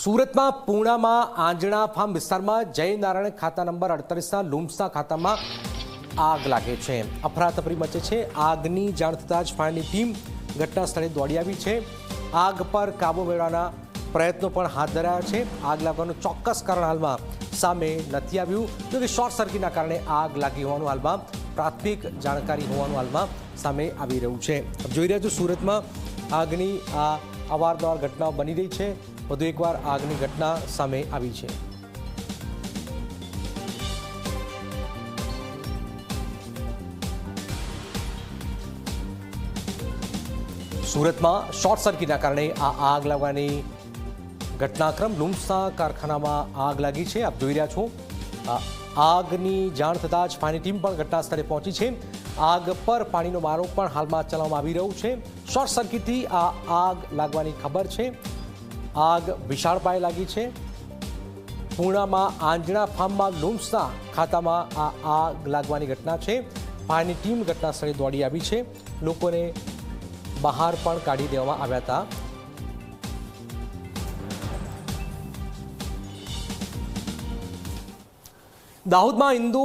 સુરતમાં પૂર્ણામાં આંજણા ફાર્મ વિસ્તારમાં જય નારાયણ ખાતા નંબર 48ના લુમ્સના ખાતામાં આગ લાગે છે। અફરાતફરી મચે છે। આગની જાણ થતાં જ ફાયરની ટીમ ઘટના સ્થળે દોડી આવી છે। આગ પર કાબુ મેળવવાના પ્રયત્નો પણ હાથ ધરાયા છે। આગ લાગવાનું ચોક્કસ કારણ હાલમાં સામે નથી આવ્યું, જો કે શોર્ટ સર્કિટના કારણે આગ લાગી હોવાનું હાલમાં પ્રાથમિક જાણકારી હોવાનું હાલમાં સામે આવી રહ્યું છે। જોઈ રહ્યા છો સુરતમાં આગની આ અવારનવાર ઘટનાઓ બની રહી છે। વધુ એકવાર આગની ઘટના સામે આવી છે। સુરતમાં શોર્ટ સર્કિટના કારણે આ આગ લાગવાની ઘટનાક્રમ લુમ્સના કારખાનામાં આગ લાગી છે। આપ જોઈ રહ્યા છો આગની જાણ થતાં જ ફાયરની ટીમ પણ ઘટના સ્થળે પહોંચી છે। આગ પર પાણીનો મારો પણ હાલમાં ચલાવવામાં આવી રહ્યો છે। શોર્ટ સર્કિટથી આ આગ લાગવાની ખબર છે। આગ વિશાળ પાયે લાગી છે। પૂર્ણામાં આંજણા ફાર્મમાં લુમ્સના ખાતામાં આ આગ લાગવાની ઘટના છે। ફાયરની ટીમ ઘટના સ્થળે દોડી આવી છે। લોકોને બહાર પણ કાઢી દેવામાં આવ્યા હતા। દાહોદમાં હિન્દુ